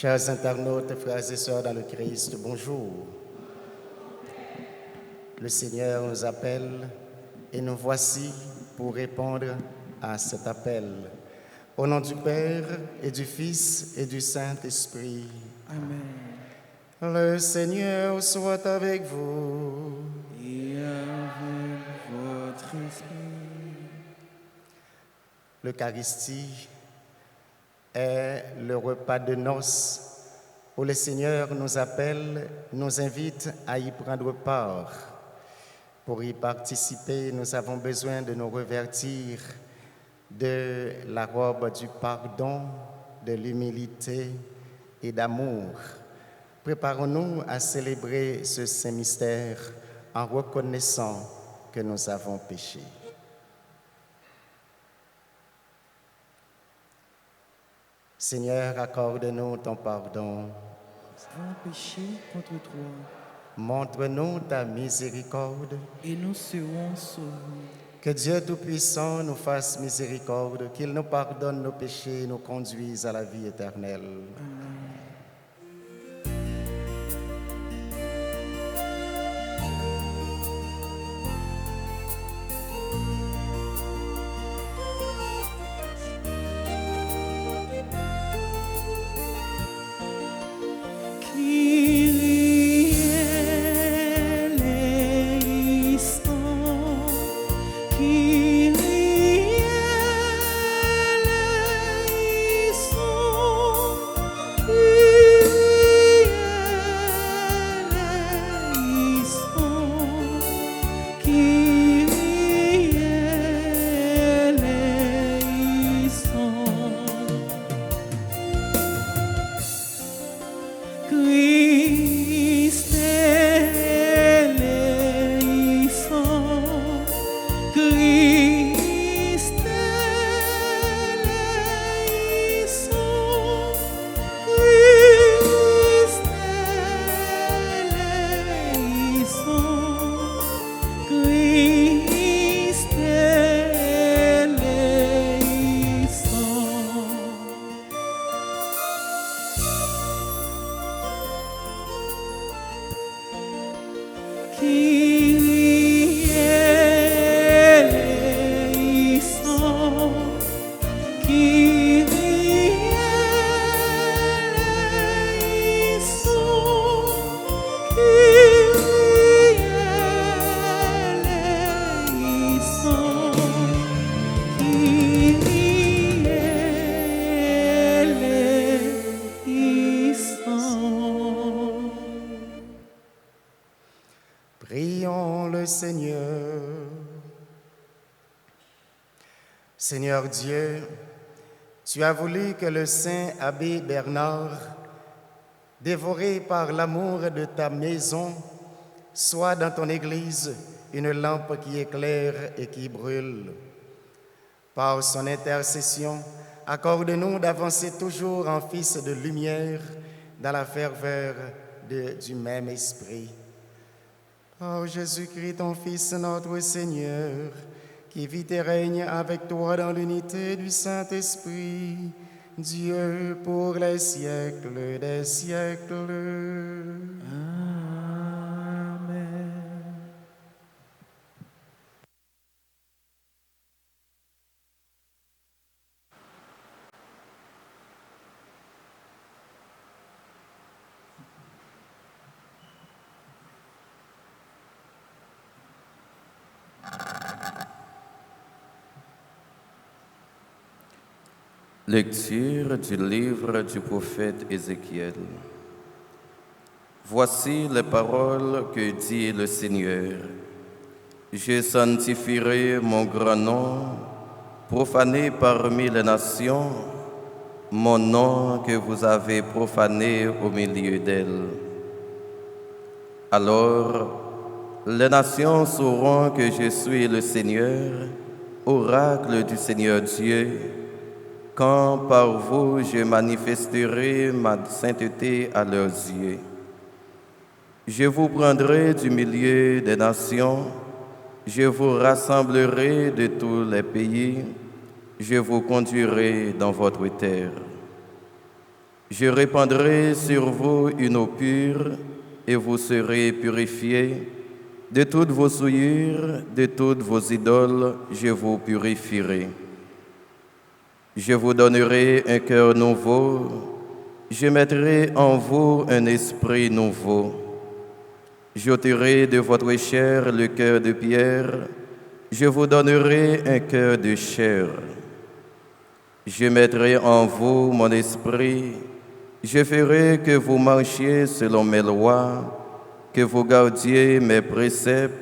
Chers internautes, frères et sœurs dans le Christ, bonjour. Le Seigneur nous appelle et nous voici pour répondre à cet appel. Au nom du Père et du Fils et du Saint-Esprit. Amen. Le Seigneur soit avec vous. Et avec votre esprit. L'Eucharistie est le repas de noces où le Seigneur nous appelle, nous invite à y prendre part. Pour y participer, nous avons besoin de nous revêtir de la robe du pardon, de l'humilité et d'amour. Préparons-nous à célébrer ce saint mystère en reconnaissant que nous avons péché. Seigneur, accorde-nous ton pardon. Nous avons péché contre toi Montre-nous ta miséricorde. et nous serons sauvés. Que Dieu Tout-Puissant nous fasse miséricorde, qu'il nous pardonne nos péchés et nous conduise à la vie éternelle. Amen. Prions le Seigneur. Seigneur Dieu, tu as voulu que le saint abbé Bernard, dévoré par l'amour de ta maison, soit dans ton Église une lampe qui éclaire et qui brûle. Par son intercession, accorde-nous d'avancer toujours en fils de lumière dans la ferveur du même esprit. Par Jésus-Christ, ton Fils, notre Seigneur, qui vit et règne avec toi dans l'unité du Saint-Esprit, Dieu pour les siècles des siècles. Amen. Lecture du livre du prophète Ézéchiel. Voici les paroles que dit le Seigneur. Je sanctifierai mon grand nom, profané parmi les nations, mon nom que vous avez profané au milieu d'elles. Alors, les nations sauront que je suis le Seigneur, oracle du Seigneur Dieu, quand par vous je manifesterai ma sainteté à leurs yeux. Je vous prendrai du milieu des nations, je vous rassemblerai de tous les pays, je vous conduirai dans votre terre. Je répandrai sur vous une eau pure, et vous serez purifiés. De toutes vos souillures, de toutes vos idoles, je vous purifierai. Je vous donnerai un cœur nouveau, je mettrai en vous un esprit nouveau. J'ôterai de votre chair le cœur de pierre, je vous donnerai un cœur de chair. Je mettrai en vous mon esprit, je ferai que vous marchiez selon mes lois, que vous gardiez mes préceptes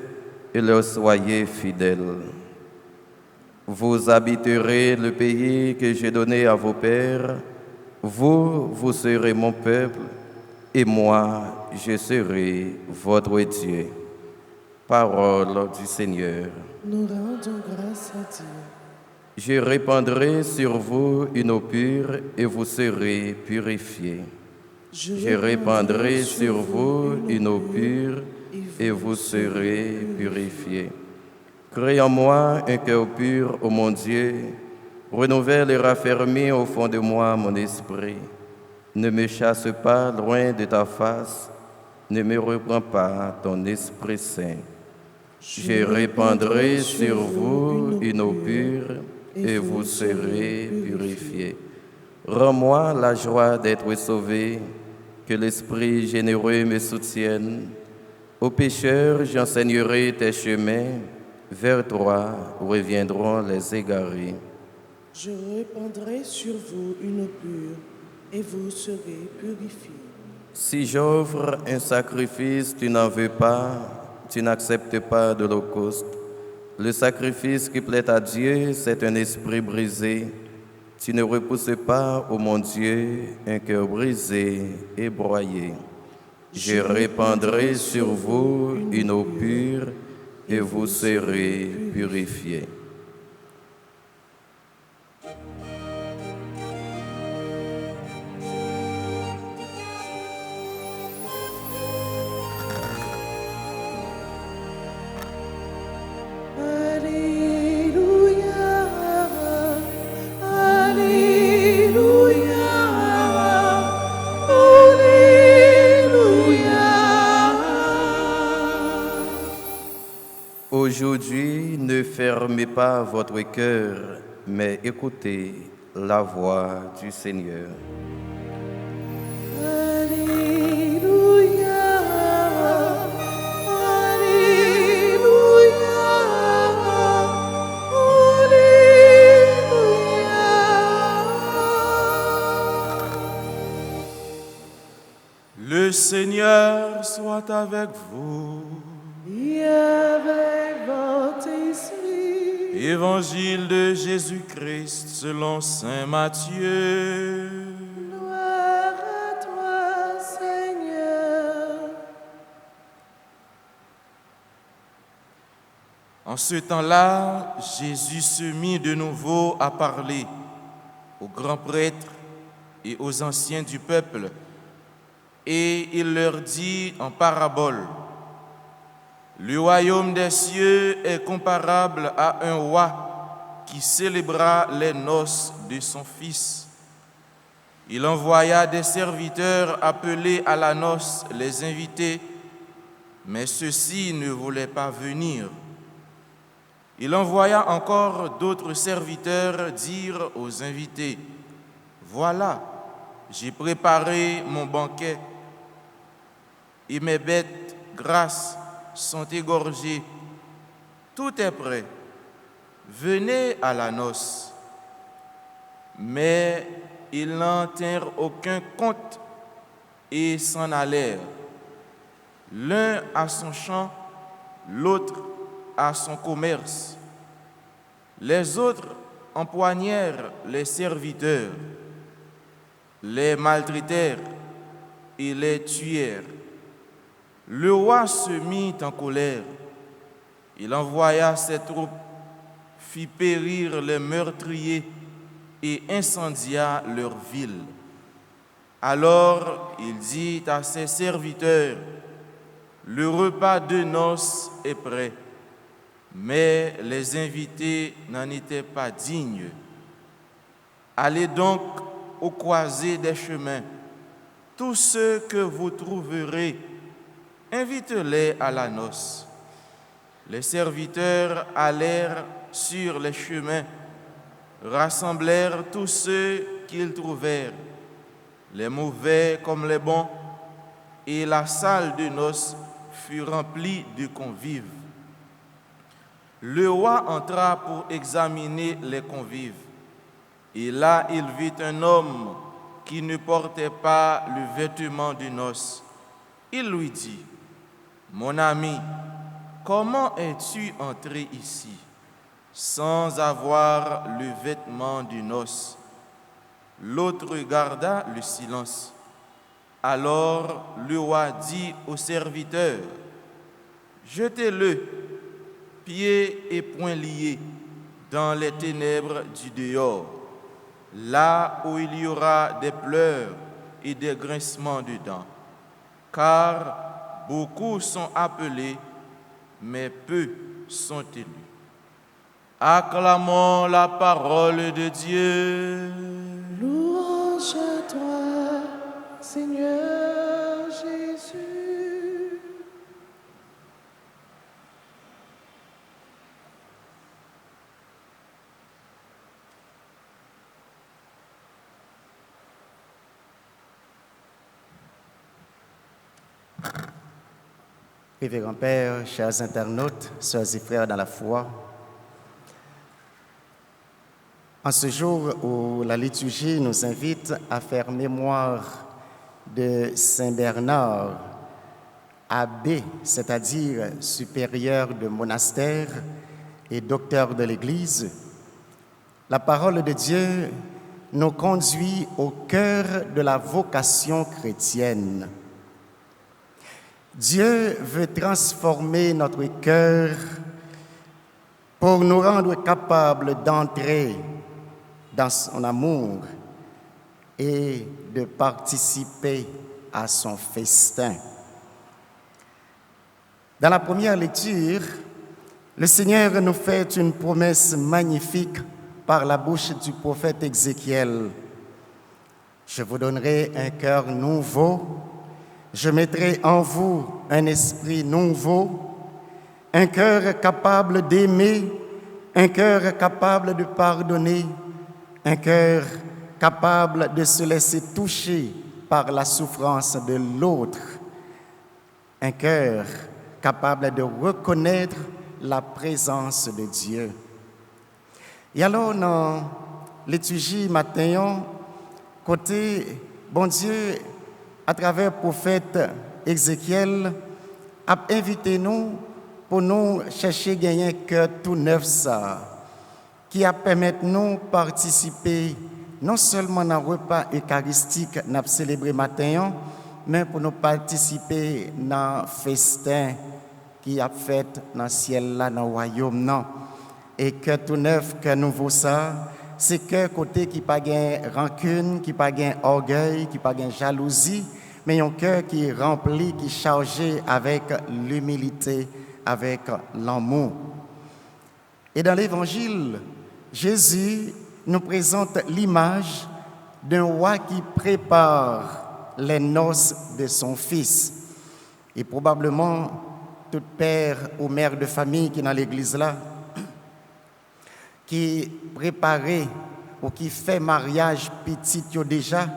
et leur soyez fidèles. Vous habiterez le pays que j'ai donné à vos pères, vous serez mon peuple, et moi, je serai votre Dieu. Parole du Seigneur. Nous rendons grâce à Dieu. Je répandrai sur vous une eau pure, et vous serez purifiés. Je répandrai sur vous une eau pure, et vous serez purifiés. Crée en moi un cœur pur, ô mon Dieu, renouvelle et raffermis au fond de moi mon esprit. Ne me chasse pas loin de ta face, ne me reprends pas ton Esprit Saint. Je répandrai sur vous une eau pure, et vous serez purifiés. Rends-moi la joie d'être sauvé, que l'Esprit généreux me soutienne. Aux pécheurs, j'enseignerai tes chemins, vers toi reviendront les égarés. Je répandrai sur vous une eau pure, et vous serez purifiés. Si j'offre un sacrifice, tu n'en veux pas, tu n'acceptes pas d'holocauste. Le sacrifice qui plaît à Dieu, c'est un esprit brisé. Tu ne repousses pas, ô mon Dieu, un cœur brisé et broyé. Je répandrai sur vous une eau pure, et vous serez purifiés. Aujourd'hui, ne fermez pas votre cœur, mais écoutez la voix du Seigneur. Alléluia, Alléluia, Alléluia. Le Seigneur soit avec vous. Et avec votre esprit. Évangile de Jésus-Christ selon saint Matthieu. Gloire à toi, Seigneur. En ce temps-là, Jésus se mit de nouveau à parler aux grands prêtres et aux anciens du peuple, et il leur dit en parabole: le royaume des cieux est comparable à un roi qui célébra les noces de son fils. Il envoya des serviteurs appeler à la noce les invités, mais ceux-ci ne voulaient pas venir. Il envoya encore d'autres serviteurs dire aux invités: voilà, j'ai préparé mon banquet et mes bêtes grasses sont égorgés, tout est prêt, venez à la noce. Mais ils n'en tinrent aucun compte et s'en allèrent, l'un à son champ, l'autre à son commerce. Les autres empoignèrent les serviteurs, les maltraitèrent et les tuèrent. Le roi se mit en colère. Il envoya ses troupes, fit périr les meurtriers et incendia leur ville. Alors il dit à ses serviteurs: le repas de noces est prêt, mais les invités n'en étaient pas dignes. Allez donc aux croisées des chemins tous ceux que vous trouverez, invite-les à la noce. Les serviteurs allèrent sur les chemins, rassemblèrent tous ceux qu'ils trouvèrent, les mauvais comme les bons, et la salle de noces fut remplie de convives. Le roi entra pour examiner les convives, et là il vit un homme qui ne portait pas le vêtement de noces. Il lui dit, « Mon ami, comment es-tu entré ici sans avoir le vêtement de noces ?» L'autre garda le silence. Alors le roi dit au serviteur, « Jetez-le, pieds et poings liés, dans les ténèbres du dehors, là où il y aura des pleurs et des grincements de dents, car beaucoup sont appelés, mais peu sont élus. » Acclamons la parole de Dieu. Louange à toi, Seigneur Jésus. Révérend Père, chers internautes, sœurs et frères dans la foi, en ce jour où la liturgie nous invite à faire mémoire de Saint Bernard, abbé, c'est-à-dire supérieur de monastère et docteur de l'Église, la parole de Dieu nous conduit au cœur de la vocation chrétienne. Dieu veut transformer notre cœur pour nous rendre capables d'entrer dans son amour et de participer à son festin. Dans la première lecture, le Seigneur nous fait une promesse magnifique par la bouche du prophète Ézéchiel. « Je vous donnerai un cœur nouveau, je mettrai en vous un esprit nouveau, un cœur capable d'aimer, un cœur capable de pardonner, un cœur capable de se laisser toucher par la souffrance de l'autre, un cœur capable de reconnaître la présence de Dieu. » Et alors, dans liturgie matin, côté bon Dieu, à travers le prophète Ézéchiel, a invité nous pour nous chercher à gagner un cœur tout neuf, ça, qui a permis nous participer non seulement dans le repas eucharistique que nous avons célébré matin, mais pour nous participer dans le festin qui a fait dans le ciel, là, dans le royaume. Non. Et que tout neuf, que nouveau ça, c'est que côté qui n'a pas de rancune, qui n'a pas d'orgueil, qui n'a pas de jalousie, mais un cœur qui est rempli, qui est chargé avec l'humilité, avec l'amour. Et dans l'Évangile, Jésus nous présente l'image d'un roi qui prépare les noces de son fils. Et probablement, tout père ou mère de famille qui est dans l'église là, qui préparait ou qui fait mariage petit déjà,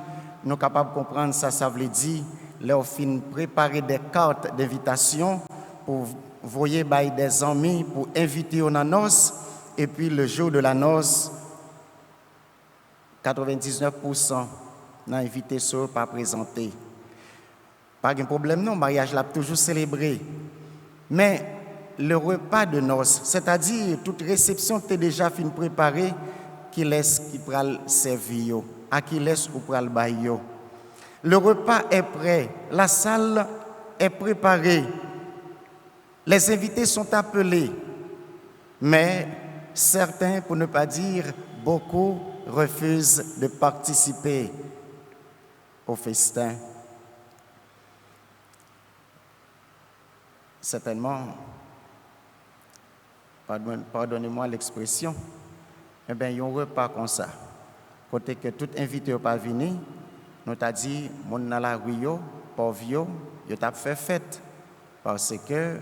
nous sommes capables de comprendre ça, ça veut dire, leur fin préparer des cartes d'invitation pour voyer des amis, pour inviter aux noces, et puis le jour de la noce, 99% n'a invité sur pas présenté. Pas de problème, non, le mariage l'a toujours célébré. Mais le repas de noces, c'est-à-dire toute réception qui est déjà fin préparée, qui laisse qui pral servir, à qui laisse ou pral bailler. Le repas est prêt, la salle est préparée, les invités sont appelés, mais certains, pour ne pas dire beaucoup, refusent de participer au festin. Certainement, pardonnez-moi l'expression, eh bien, il y a un repas comme ça. Côté que tout invité n'est pas venu, nous t'a dit, moun dans la rue, pauvre yo t'a fait fête. Parce que,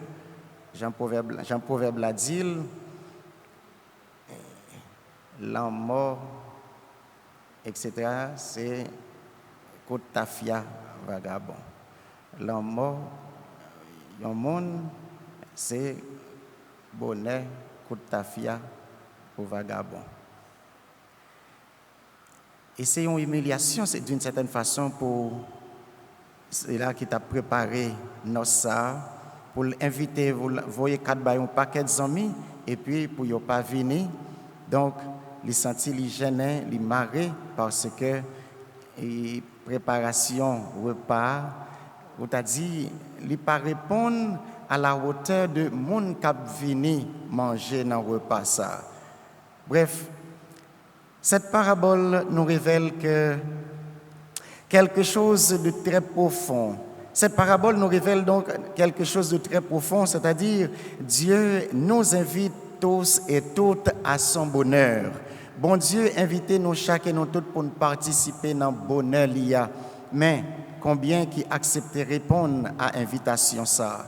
Jean Proverbe l'a dit, l'homme mort, etc., c'est côte tafia vagabond. L'homme mort, yon monde, c'est bonnet, côte tafia pour vagabond. Et c'est une humiliation, c'est d'une certaine façon pour c'est là qui t'a préparé nos ça pour l'inviter, vous voyez un paquet d'amis et puis pour ne pas venir. Donc, il sentit, il gênait, il marrait parce que préparation repas, vous t'a dit, il pas répondre à la hauteur de monde qui venu manger dans le repas ça. Bref, cette parabole nous révèle que quelque chose de très profond. Cette parabole nous révèle donc quelque chose de très profond, c'est-à-dire Dieu nous invite tous et toutes à son bonheur. Bon Dieu, invitez-nous chacun et nous toutes pour nous participer dans le bonheur l'IA. Mais combien qui acceptent de répondre à l'invitation ça?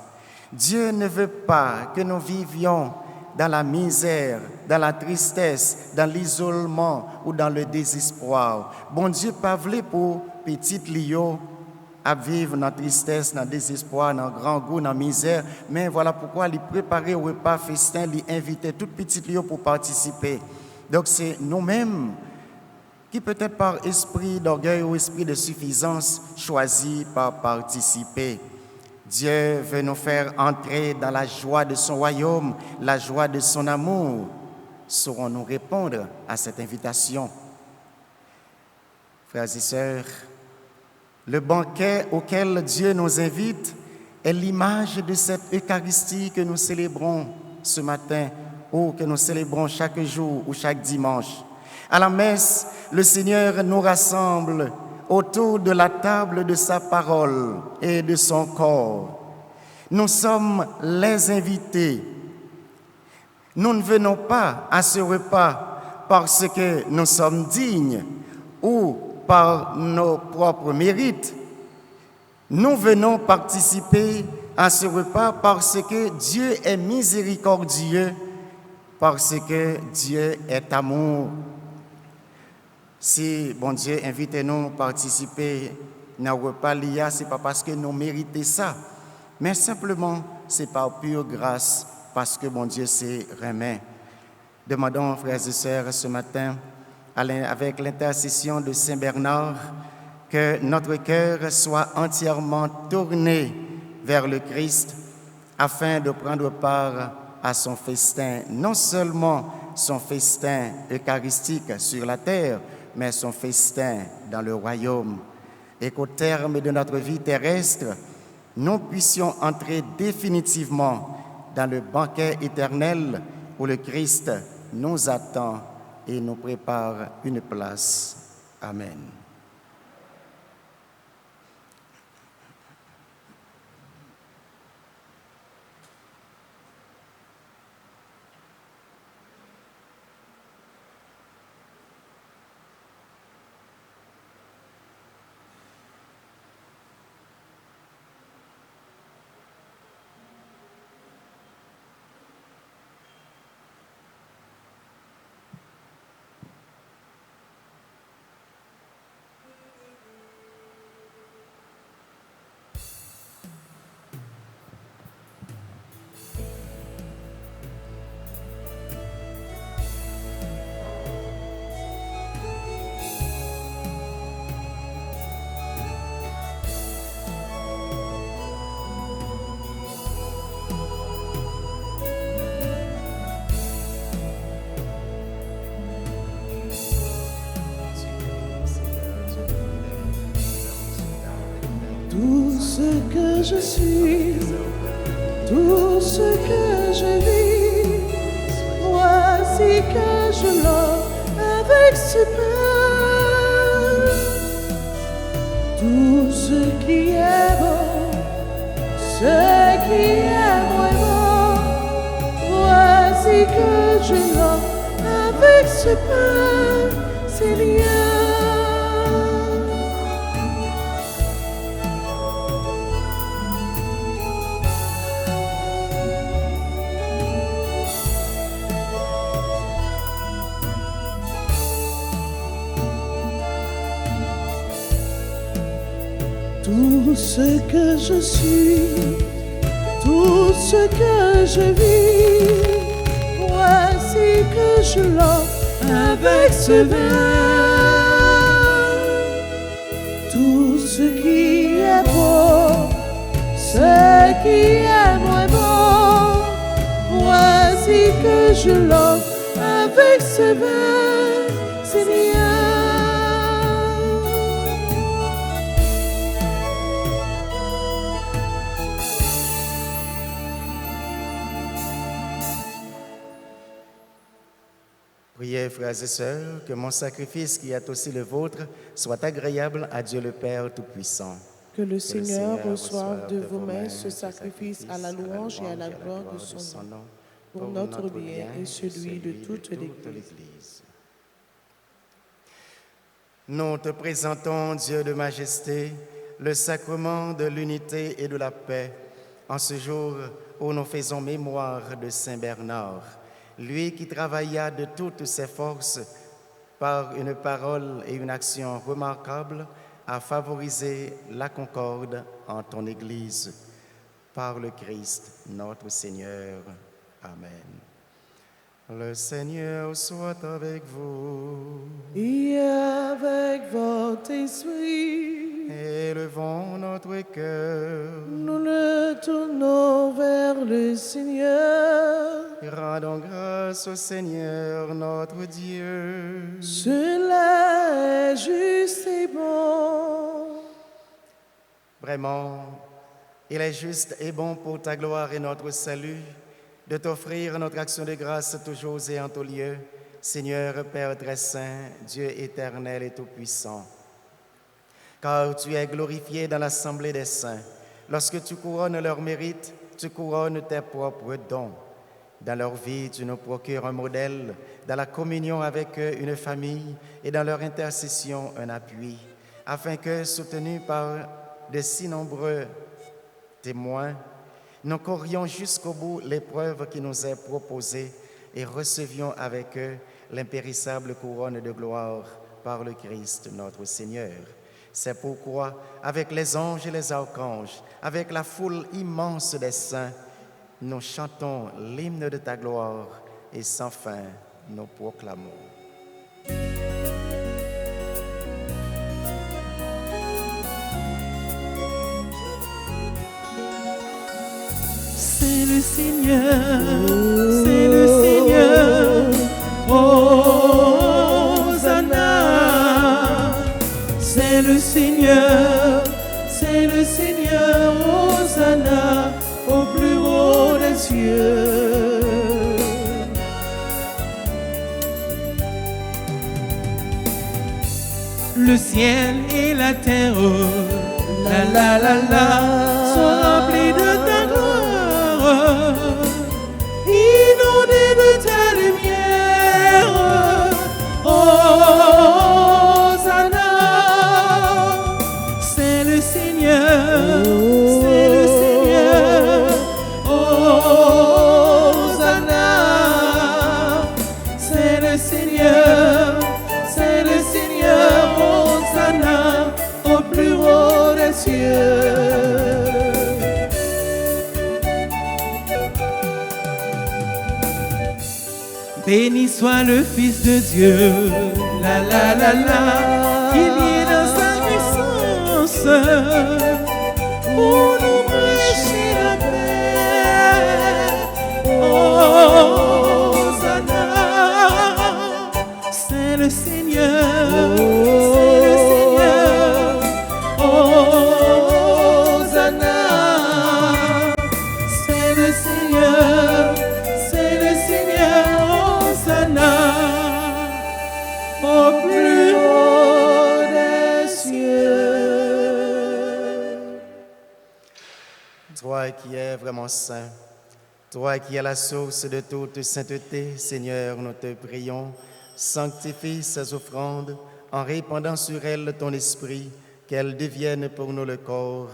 Dieu ne veut pas que nous vivions dans la misère, dans la tristesse, dans l'isolement ou dans le désespoir. Bon Dieu, pas voulu pour petite Lio à vivre dans la tristesse, dans le désespoir, dans le grand goût, dans la misère. Mais voilà pourquoi il préparait au repas festin, il invitait toute petite Lio pour participer. Donc c'est nous-mêmes qui peut-être par esprit d'orgueil ou esprit de suffisance choisis par participer. Dieu veut nous faire entrer dans la joie de son royaume, la joie de son amour. Saurons-nous répondre à cette invitation? Frères et sœurs, le banquet auquel Dieu nous invite est l'image de cette Eucharistie que nous célébrons ce matin ou que nous célébrons chaque jour ou chaque dimanche. À la messe, le Seigneur nous rassemble autour de la table de sa parole et de son corps. Nous sommes les invités. Nous ne venons pas à ce repas parce que nous sommes dignes ou par nos propres mérites. Nous venons participer à ce repas parce que Dieu est miséricordieux, parce que Dieu est amour. Si, bon Dieu, invitez-nous à participer dans le repas l'IA, ce n'est pas parce que nous méritons ça, mais simplement, c'est par pure grâce, parce que bon Dieu s'est remis. Demandons, frères et sœurs, ce matin, avec l'intercession de Saint Bernard, que notre cœur soit entièrement tourné vers le Christ, afin de prendre part à son festin, non seulement son festin eucharistique sur la terre, mais son festin dans le royaume. Et qu'au terme de notre vie terrestre, nous puissions entrer définitivement dans le banquet éternel où le Christ nous attend et nous prépare une place. Amen. Tout ce que je suis, tout ce que je vis, voici que je l'offre avec ce pain. Tout ce qui est bon, ce qui est vraiment, voici que je l'offre avec ce pain, Seigneur. Tout ce que je suis, tout ce que je vis, voici que je l'offre avec ce vin. Tout ce qui est beau, ce qui est moins beau, voici que je l'offre avec ce vin, Seigneur. Priez, frères et sœurs, que mon sacrifice, qui est aussi le vôtre, soit agréable à Dieu le Père Tout-Puissant. Que le Seigneur reçoive de vos mains ce sacrifice à la louange et à la gloire de son nom, pour notre bien et celui de toute l'Église. Nous te présentons, Dieu de majesté, le sacrement de l'unité et de la paix, en ce jour où nous faisons mémoire de Saint Bernard, lui qui travailla de toutes ses forces par une parole et une action remarquables à favoriser la concorde en ton Église. Par le Christ, notre Seigneur. Amen. Le Seigneur soit avec vous. Et avec votre esprit, Élevons notre cœur. nous le tournons vers le Seigneur. Rendons grâce au Seigneur notre Dieu. Cela est juste et bon. Vraiment, il est juste et bon pour ta gloire et notre salut de t'offrir notre action de grâce toujours et en tout lieu, Seigneur Père très saint, Dieu éternel et tout-puissant. Car tu es glorifié dans l'assemblée des saints. Lorsque tu couronnes leurs mérites, tu couronnes tes propres dons. Dans leur vie, tu nous procures un modèle, dans la communion avec eux, une famille, et dans leur intercession, un appui, afin que, soutenus par de si nombreux témoins, nous courions jusqu'au bout l'épreuve qui nous est proposée et recevions avec eux l'impérissable couronne de gloire par le Christ notre Seigneur. C'est pourquoi, avec les anges et les archanges, avec la foule immense des saints, nous chantons l'hymne de ta gloire et sans fin nous proclamons. C'est le Seigneur, c'est le Seigneur, Hosanna. C'est le Seigneur, Hosanna, au plus haut des cieux. Le ciel et la terre, la la la la, sont remplis de ta gloire, inondés de ta lumière. Hosanna, c'est le Seigneur, c'est le Seigneur. Hosanna, c'est le Seigneur, c'est le Seigneur. Hosanna, au plus haut des cieux. Béni soit le Fils de Dieu, la la la la, qu'il y ait dans sa puissance pour nous prêcher la paix. Hosanna, c'est le Seigneur, c'est le Seigneur. Hosanna, c'est le Seigneur, c'est le Seigneur. Hosanna, au plus haut des cieux. Toi qui es vraiment saint, toi qui es la source de toute sainteté, Seigneur, nous te prions, sanctifie ces offrandes en répandant sur elles ton esprit, qu'elles deviennent pour nous le corps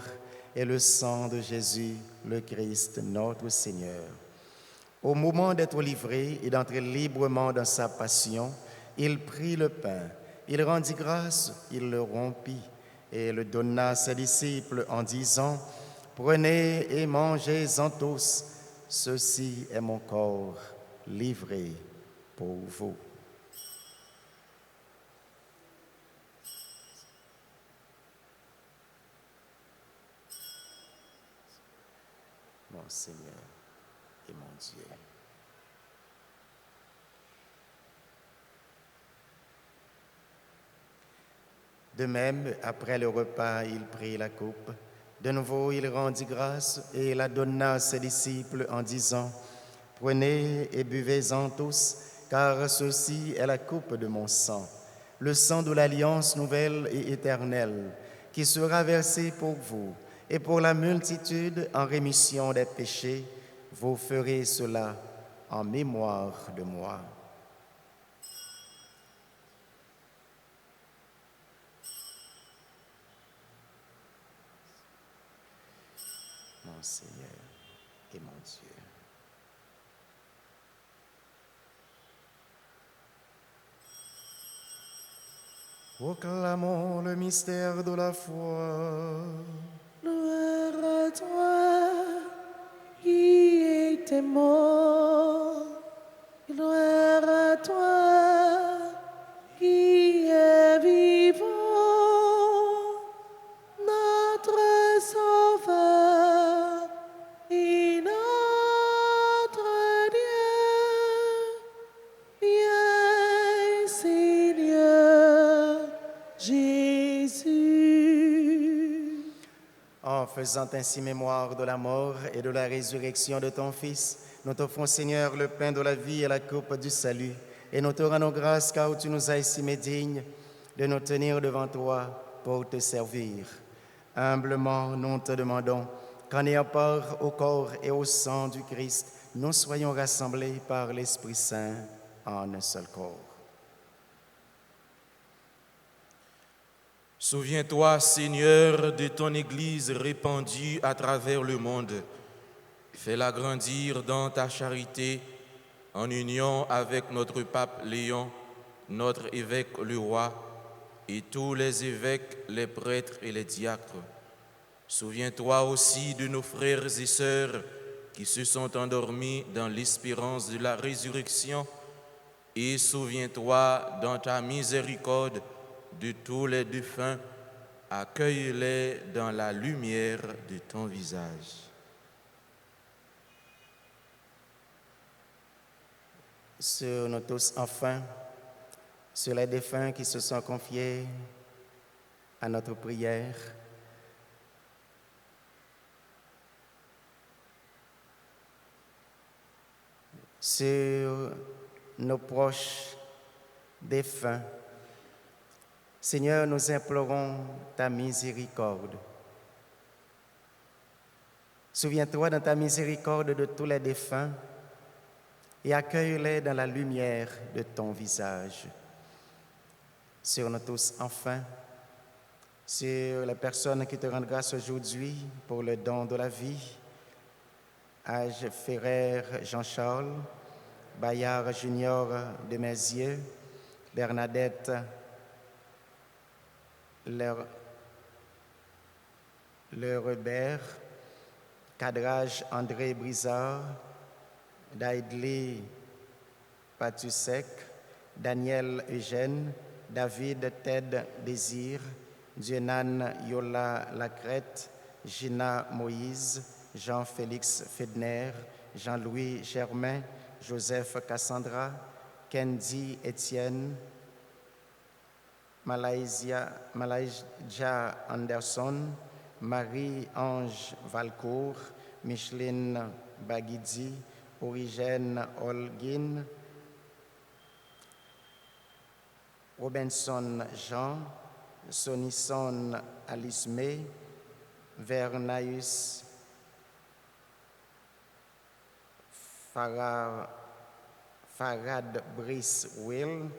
et le sang de Jésus, le Christ, notre Seigneur. Au moment d'être livré et d'entrer librement dans sa passion, il prit le pain, il rendit grâce, il le rompit et le donna à ses disciples en disant, « Prenez et mangez-en tous, ceci est mon corps livré pour vous. » Mon Seigneur et mon Dieu. De même, après le repas, il prit la coupe. De nouveau, il rendit grâce et la donna à ses disciples en disant, « Prenez et buvez-en tous, car ceci est la coupe de mon sang, le sang de l'alliance nouvelle et éternelle, qui sera versé pour vous et pour la multitude en rémission des péchés. Vous ferez cela en mémoire de moi. » Mon Seigneur et mon Dieu. Proclamons le mystère de la foi. Gloire à toi qui était mort. Gloire à toi qui est vivant. Notre Sauveur et notre Dieu. Viens, Seigneur Jésus. En faisant ainsi mémoire de la mort et de la résurrection de ton Fils, nous t'offrons, Seigneur, le pain de la vie et la coupe du salut. Et nous te rendons grâce car tu nous as estimés dignes de nous tenir devant toi pour te servir. Humblement, nous te demandons qu'en ayant part au corps et au sang du Christ, nous soyons rassemblés par l'Esprit Saint en un seul corps. Souviens-toi, Seigneur, de ton Église répandue à travers le monde. Fais-la grandir dans ta charité, en union avec notre pape Léon, notre évêque le roi, et tous les évêques, les prêtres et les diacres. Souviens-toi aussi de nos frères et sœurs qui se sont endormis dans l'espérance de la résurrection, et souviens-toi dans ta miséricorde de tous les défunts, accueille-les dans la lumière de ton visage. Sur nous tous, enfin, sur les défunts qui se sont confiés à notre prière, sur nos proches défunts, Seigneur, nous implorons ta miséricorde. Souviens-toi dans ta miséricorde de tous les défunts et accueille-les dans la lumière de ton visage. Sur nous tous, enfin, sur les personnes qui te rendent grâce aujourd'hui pour le don de la vie, Age Ferrer Jean-Charles, Bayard Junior de Mézieux, Bernadette Le Rebert, Cadrage André Brizard, Daidli Patusek, Daniel Eugène, David Ted Désir, Dienan Yola Lacrette, Gina Moïse, Jean-Félix Fedner, Jean-Louis Germain, Joseph Cassandra, Kendi Etienne, Malaysia Anderson, Marie-Ange Valcourt, Micheline Baguidi, Origène Holguin, Robinson Jean, Sonison Alisme, Vernaeus Farad Brice Will,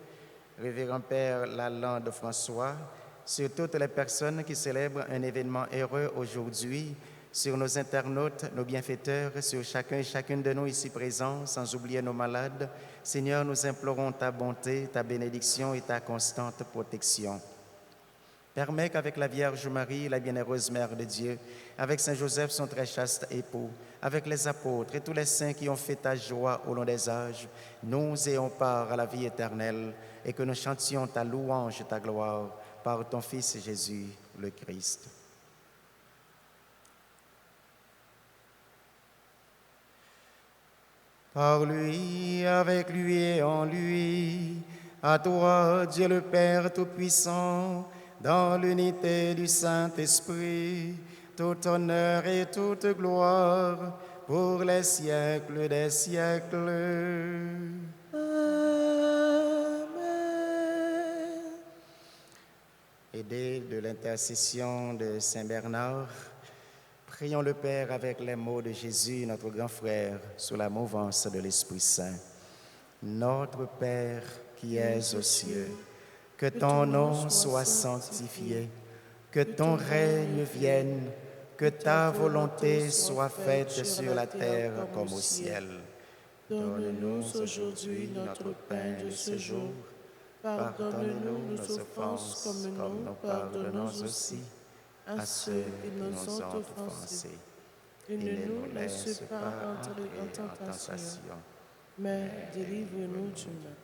Révérend Père Lalande François, sur toutes les personnes qui célèbrent un événement heureux aujourd'hui, sur nos internautes, nos bienfaiteurs, sur chacun et chacune de nous ici présents, sans oublier nos malades. Seigneur, nous implorons ta bonté, ta bénédiction et ta constante protection. Permets qu'avec la Vierge Marie, la bienheureuse Mère de Dieu, avec Saint Joseph, son très chaste époux, avec les apôtres et tous les saints qui ont fait ta joie au long des âges, nous ayons part à la vie éternelle et que nous chantions ta louange et ta gloire par ton Fils Jésus, le Christ. Par lui, avec lui et en lui, à toi, Dieu le Père Tout-Puissant, dans l'unité du Saint-Esprit, tout honneur et toute gloire pour les siècles des siècles. Amen. Aidés de l'intercession de Saint Bernard, prions le Père avec les mots de Jésus, notre grand frère, sous la mouvance de l'Esprit Saint. Notre Père qui es aux cieux, que ton nom soit sanctifié, que ton règne vienne, que ta volonté soit faite sur la terre comme au ciel. Donne-nous aujourd'hui notre pain de ce jour. Pardonne-nous nos offenses comme nous pardonnons aussi à ceux qui nous ont offensés. Et ne nous laisse pas entrer en tentation, mais délivre-nous du mal.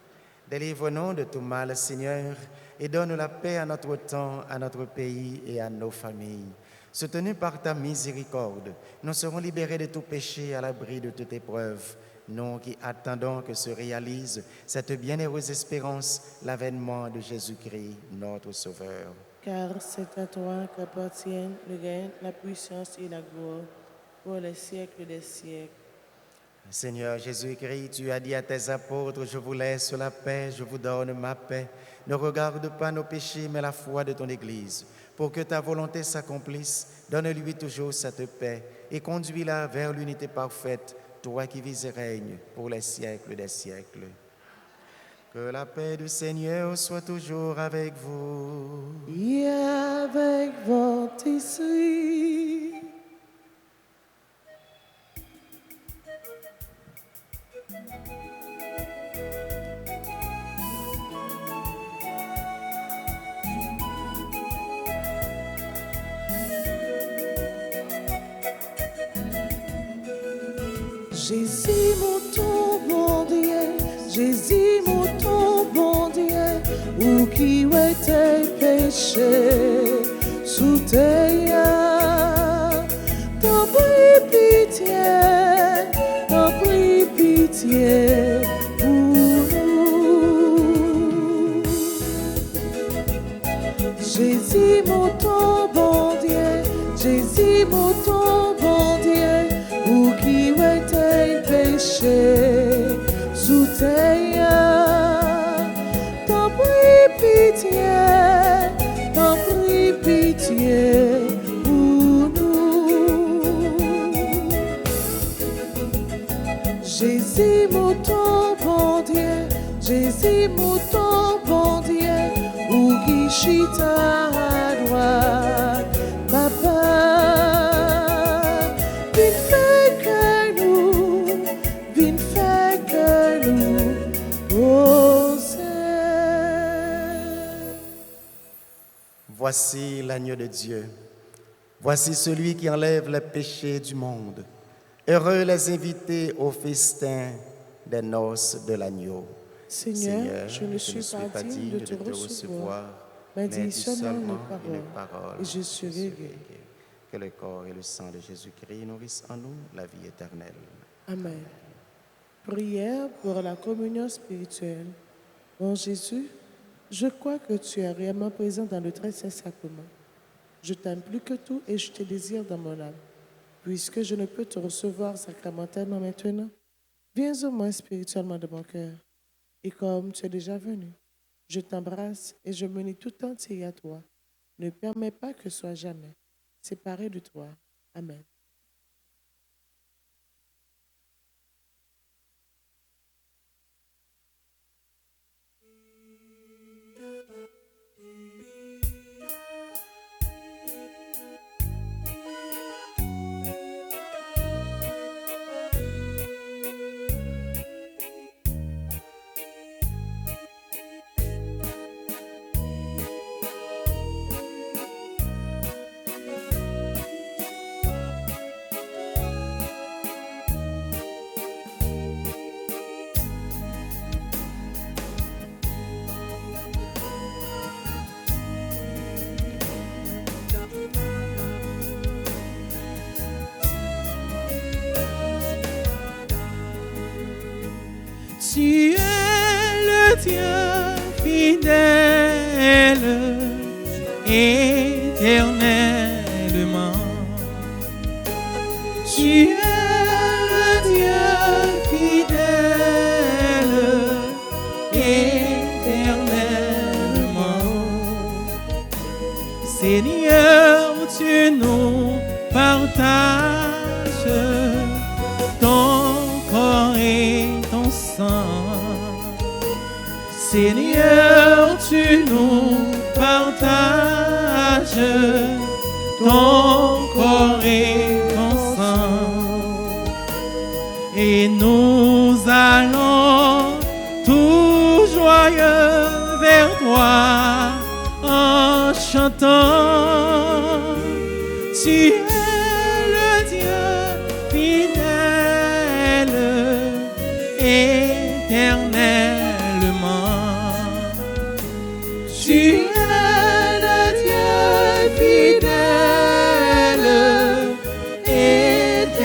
Délivre-nous de tout mal, Seigneur, et donne la paix à notre temps, à notre pays et à nos familles. Soutenus par ta miséricorde, nous serons libérés de tout péché à l'abri de toute épreuve. Nous qui attendons que se réalise cette bienheureuse espérance, l'avènement de Jésus-Christ, notre Sauveur. Car c'est à toi qu'appartiennent le règne, la puissance et la gloire pour les siècles des siècles. Seigneur Jésus-Christ, tu as dit à tes apôtres, je vous laisse la paix, je vous donne ma paix. Ne regarde pas nos péchés, mais la foi de ton Église. Pour que ta volonté s'accomplisse, donne-lui toujours cette paix et conduis-la vers l'unité parfaite, toi qui vis et règnes pour les siècles des siècles. Que la paix du Seigneur soit toujours avec vous. Et avec votre esprit. Jésus, mon ton bon Dieu, Jésus, mon ton bon Dieu, où qui était péché sous tes t'en prie pitié pour nous. Jésus, mon ton bon Dieu, Jésus, mon ton bon Dieu, où qui était péché sous tes t'en prie pitié pour nous. Jésus, mon ton bon Dieu, Jésus, mon ton bon Dieu, où qui chita à droite, papa, vin fait que nous Voici l'agneau de Dieu. Voici celui qui enlève les péchés du monde. Heureux les invités au festin des noces de l'agneau. Seigneur, je ne suis pas digne de te recevoir, mais dis seulement une parole, et je serai guéri. Que le corps et le sang de Jésus-Christ nourrissent en nous la vie éternelle. Amen. Prière pour la communion spirituelle. Mon Jésus, je crois que tu es réellement présent dans le très saint sacrement. Je t'aime plus que tout et je te désire dans mon âme. Puisque je ne peux te recevoir sacramentellement maintenant, viens au moins spirituellement de mon cœur. Et comme tu es déjà venu, je t'embrasse et je me lie tout entier à toi. Ne permets pas que je sois jamais séparé de toi. Amen. Dieu fidèle, éternellement. Tu es le Dieu fidèle, éternellement. Seigneur, tu nous partages ton corps et ton sang. Seigneur, tu nous partages ton corps et ton sang. Et nous allons tout joyeux vers toi en chantant. Tu es le Dieu fidèle, éternellement. Tu es le Dieu fidèle, éternellement.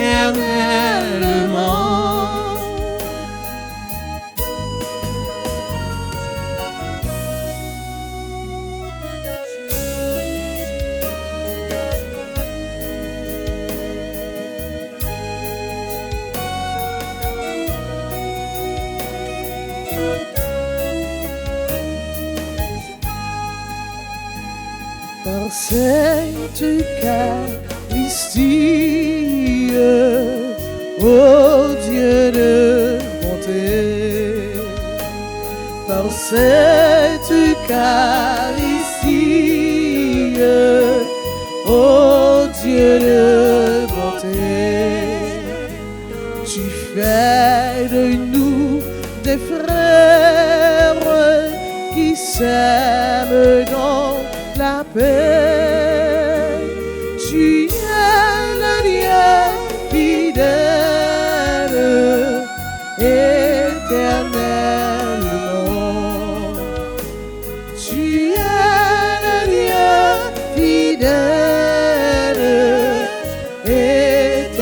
Par cette Eucharistie, ô Dieu de bonté, par cette Eucharistie, ô Dieu de bonté, tu fais de nous des frères qui s'aiment dans la paix. Tu es le Dieu fidèle, éternellement. Tu es le Dieu fidèle, éternellement.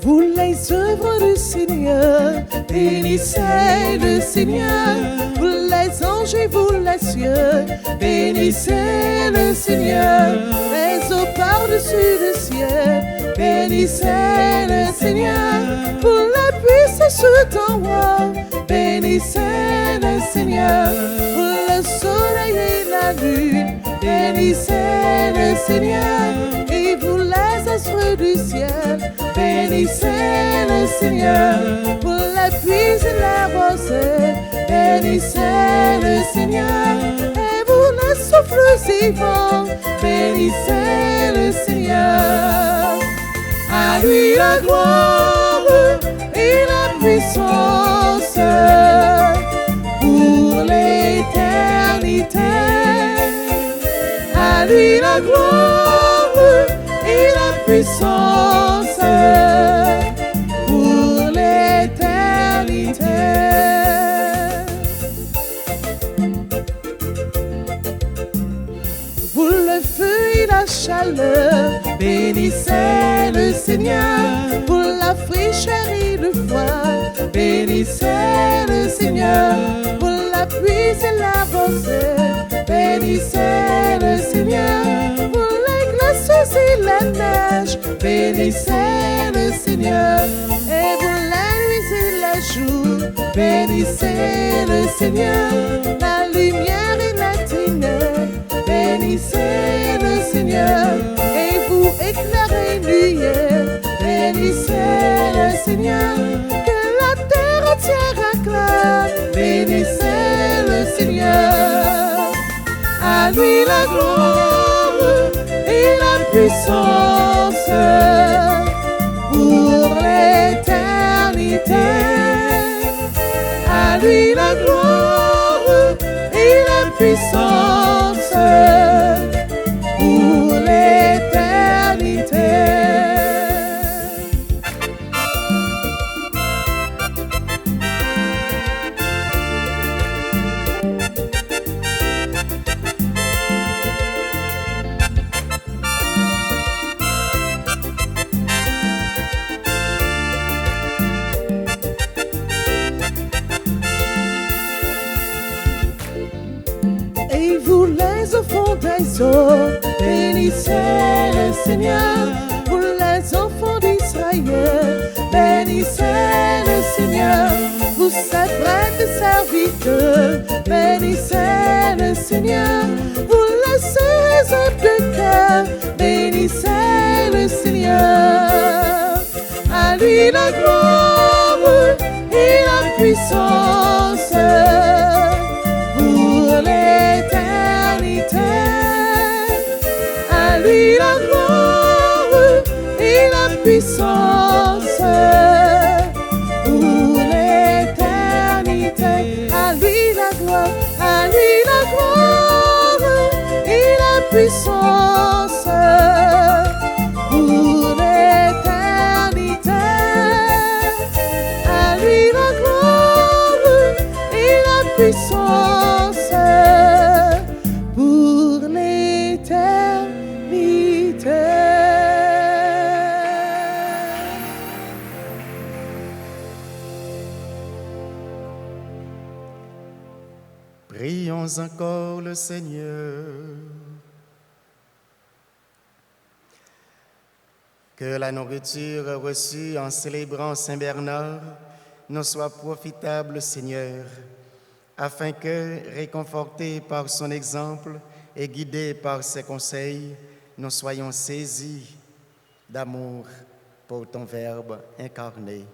Vous les œuvres du Seigneur, bénissez le Seigneur. Vous les anges et vous les cieux, bénissez le Seigneur. Les eaux par-dessus le ciel, bénissez le Seigneur. Vous les puissances en haut, bénissez le Seigneur. Vous le soleil et la lune, bénissez le Seigneur. Et vous les astres du ciel, bénissez le Seigneur. Pour la pluie et la rosée, bénissez le Seigneur. Et vous les souffles vivants, bénissez le Seigneur. À lui la gloire et la puissance pour l'éternité. À lui la gloire et la puissance pour l'éternité. Vous le feu et la chaleur, bénissez le Seigneur. Pour la fraîcheur et le froid, bénissez le Seigneur. Pour la pluie et la rosée, bénissez neige, bénissez le Seigneur. Et vous la nuit et le jour, bénissez le Seigneur. La lumière et la ténèbres, bénissez le Seigneur. Et vous éclairez lumière, bénissez le Seigneur. Que la terre entière acclame, bénissez le Seigneur. À lui la gloire et la puissance pour l'éternité. À lui la gloire et la puissance pour l'éternité. Et vous les enfants des eaux, bénissez le Seigneur. Vous les enfants d'Israël, bénissez le Seigneur. Vous êtes prêtres et serviteurs, bénissez le Seigneur. Vous les sœurs de cœur, bénissez le Seigneur. À lui la gloire et la puissance pour l'éternité. À lui la gloire et la puissance pour l'éternité. À lui la gloire, à lui la gloire et la puissance pour l'éternité. À lui la gloire et la puissance pour l'éternité. Prions encore le Seigneur. Que la nourriture reçue en célébrant Saint Bernard nous soit profitable, Seigneur, afin que, réconfortés par son exemple et guidés par ses conseils, nous soyons saisis d'amour pour ton Verbe incarné,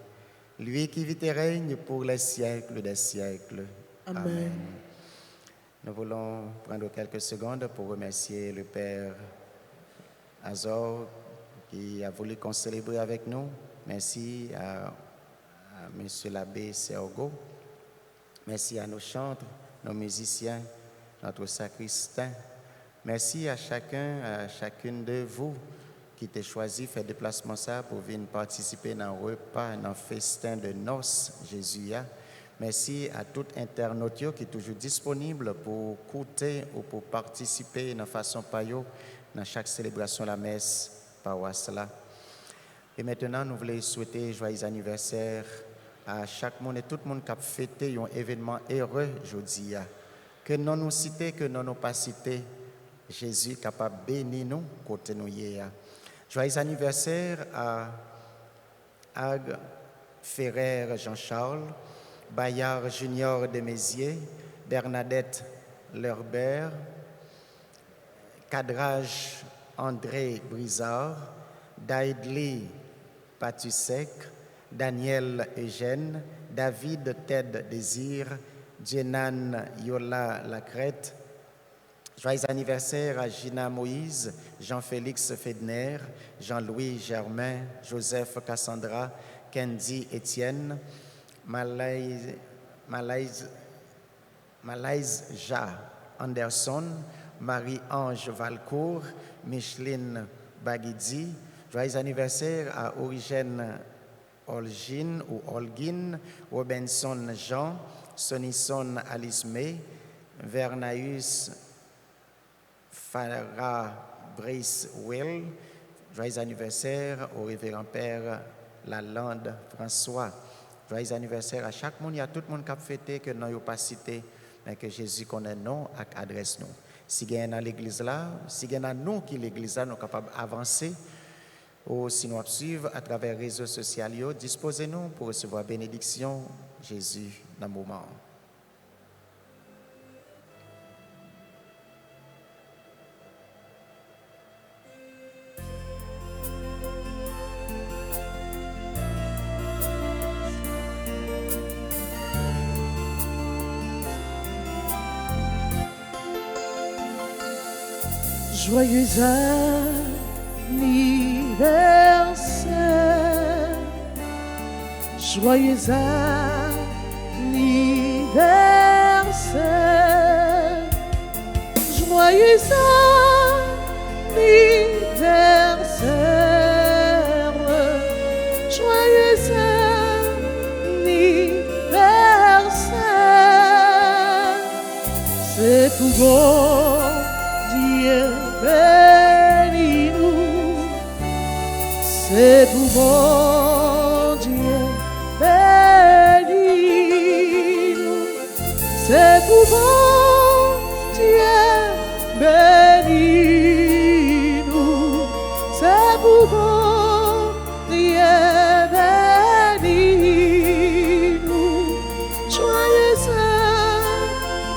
lui qui vit et règne pour les siècles des siècles. Amen. Nous voulons prendre quelques secondes pour remercier le Père Azor qui a voulu qu'on célèbre avec nous. Merci à M. l'abbé Sergo. Merci à nos chantres, nos musiciens, notre sacristain. Merci à chacun, à chacune de vous qui t'a choisi faire déplacement ça pour venir participer dans un repas, dans un festin de noces Jésus. Merci à tout internaute qui est toujours disponible pour écouter ou pour participer de façon payo dans chaque célébration de la messe paroisse là. Et maintenant, nous voulons souhaiter joyeux anniversaire à chaque monde et tout le monde qui a fêté un événement heureux aujourd'hui. Que non nous citer, que non nous pas citer, Jésus est capable de bénir nous côté nous hier. Joyeux anniversaire à Ag Ferrer Jean-Charles, Bayard Junior de Mézières, Bernadette Lerbert, Cadrage André Brizard, Daidli Patusek, Daniel Eugène, David Ted Désir, Jenan Yola Lacrette. Joyeux anniversaire à Gina Moïse, Jean-Félix Fedner, Jean-Louis Germain, Joseph Cassandra, Kendi Étienne, Malaise Ja Anderson, Marie-Ange Valcourt, Micheline Baguidi. Joyeux anniversaire à Origène Olgin ou Olgin, Robinson Jean, Sonison Alice May, Vernaeus Farah Brice Will. Joyeux anniversaire au révérend Père Lalande François. Joyeux anniversaire à chaque monde, il y a tout le monde qui a fêté, que nous n'avons pas cité, mais que Jésus connaît nous et adresse nous. Si vous êtes dans l'église là, si vous êtes dans nous qui l'église là, nous sommes capables d'avancer Ou si nous suivons à travers les réseaux sociaux, disposez-nous pour recevoir bénédiction Jésus dans le moment. Joyeux anniversaire, joyeux anniversaire, joyeux anniversaire, joyeux anniversaire, c'est tout bon Dieu. Bénis-nous, c'est pour mon Dieu, bénis-nous, c'est pour mon Dieu, bénis-nous, c'est pour mon Dieu, bénis-nous, joyeux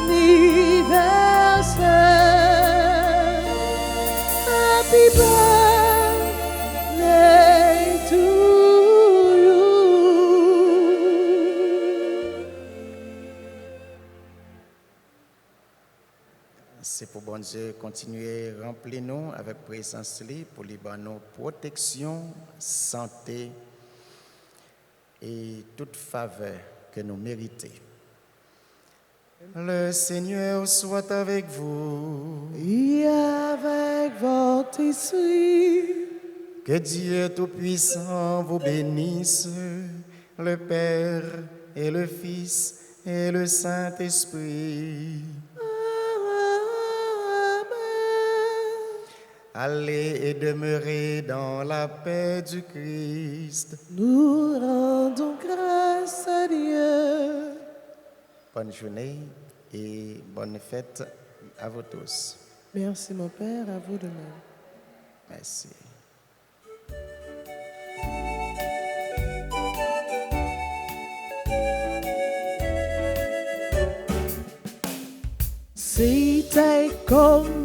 anniversaire. Happy birthday to you. C'est pour bon Dieu continuer à remplir nous avec présence pour les nos protection, santé et toute faveur que nous méritons. Le Seigneur soit avec vous. Et avec votre esprit, Que Dieu Tout-Puissant vous bénisse, le Père et le Fils et le Saint-Esprit. Amen. Allez et demeurez dans la paix du Christ. Nous rendons grâce à Dieu. Bonne journée et bonne fête à vous tous. Merci mon Père, à vous de même. Merci. C'était comme